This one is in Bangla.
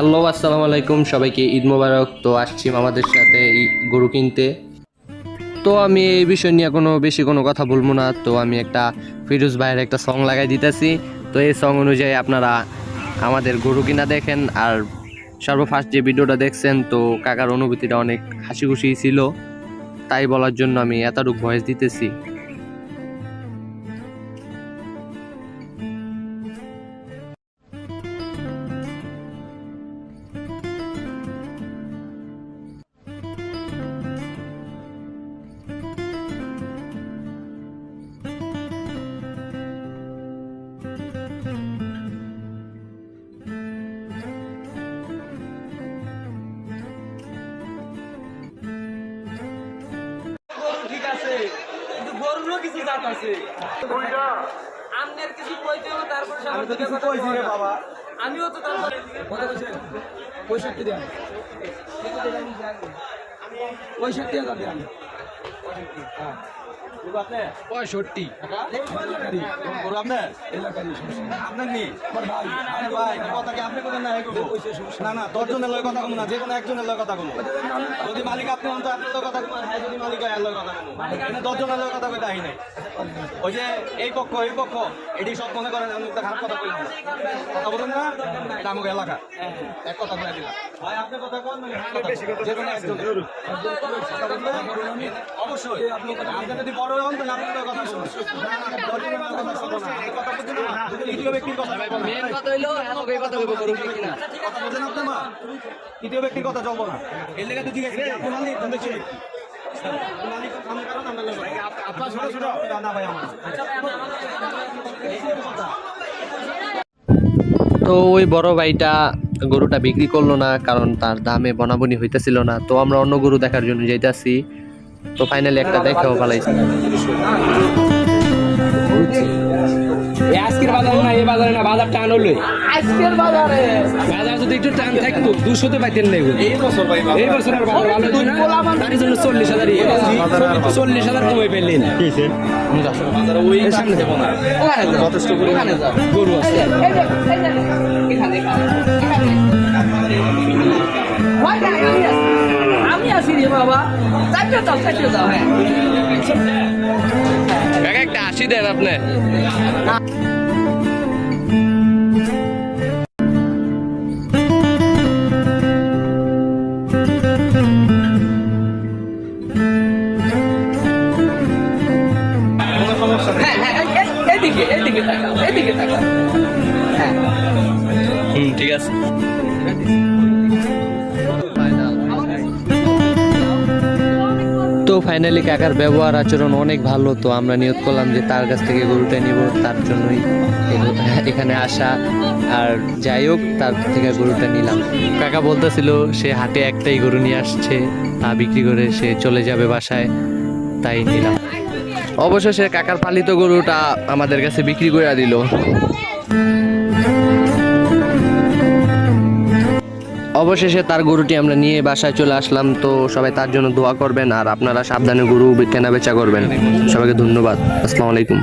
হ্যালো আসসালামু আলাইকুম সবাইকে ঈদ মোবারক। তো আসছি আমাদের সাথে গরু কিনতে। তো আমি এই বিষয় নিয়ে বেশি কোনো কথা বলবো না। তো আমি একটা ফিরোজ ভাইয়ের একটা সং লাগাই দিতেছি। তো এই সং অনুযায়ী আপনারা আমাদের গরু কিনা দেখেন। আর সর্বফার্স্ট যে ভিডিওটা দেখছেন, তো কাকার অনুভূতিটা অনেক হাসি খুশি ছিল, তাই বলার জন্য আমি এতটুকু ভয়েস দিতেছি। ঠিক আছে, কিন্তু গরুরও কিছু জাত আছে। আমনের কিছু কইতে হবে, তারপরে আমি তো কিছু কইছি রে বাবা। আমিও তো তারপরে কথা কইছেন 65 দেন, 65,000 দেন। হ্যাঁ, পঁয়ষট্টি গরু আপনার এলাকারই আপনার নি ভাই ভাই কথা কি আপনি বলেন না? না না, 10 জনের লয় কথা কম না, যে কোনো একজনের লয় কথা কম। যদি মালিক আপনি হন তো আপনার কথা কম, হ্যাঁ যদি মালিক হয় লয় কথা কম। 10 জনের লয় কথা কইতে আই নাই। ওই যে এই পক্ষ এটি সব মনে করেন আমি একটা খারাপ কথা কইলাম, কথা বলেন না, এটা আমাকে এলাকা এক কথা বলে দিলাম। ভাই আপনি কথা কোন মানে যে কোনো একজন অবশ্যই আপনি যদি বড় হন তাহলে আপনি কথা বলবেন। তৃতীয় ব্যক্তির কথা আপনার মা, তৃতীয় ব্যক্তির কথা চলবো না। এর লেগে তো জিজ্ঞেস আপনি মালিক আপনার ছোট ছোট না ভাই আমার। তো ওই বড় ভাইটা গরুটা বিক্রি করলো না, কারণ তার দামে বনাবনি হইতেছিল না। তো আমরা অন্য গরু দেখার জন্য যাইতাছি। তো ফাইনালি একটা দেখাও পালাইছি। আজকের বাজারে না, এই বাজারে না, বাজার টান হলো। আজকের বাজারে বাজার যদি একটু টান থাকতো 200-তে পাইতেন না। এই বছর ভাই এই বছরের বাজার ভালো ছিল না, তার জন্য 40,000 40,000 কমে পেলেন। ওই সামনে যাব না, যথেষ্ট পরিমাণে গরু আছে। আমি আছি রে বাবা, চারটে যাও হ্যাঁ একটা 80 দেন আপনি। এদিকে তাকাও হ্যাঁ ঠিক আছে। তো ফাইনালি কাকার ব্যবহার আচরণ অনেক ভালো। তো আমরা নিয়ত করলাম যে তার কাছ থেকে গরুটা নিব, তার জন্যই এখানে আসা। আর যাই হোক, তার থেকে গরুটা নিলাম। কাকা বলতেছিল সে হাটে একটাই গরু নিয়ে আসছে, তা বিক্রি করে সে চলে যাবে বাসায়, তাই নিলাম। অবশেষে কাকার পালিত গরুটা আমাদের কাছে বিক্রি করে দিল। অবশেষে তার গরুটি আমরা নিয়ে বাসায় চলে আসলাম। তো সবাই তার জন্য দোয়া করবেন, আর আপনারা সাবধানে গরু কেনা বেচা করবেন। সবাইকে ধন্যবাদ। আসসালামু আলাইকুম।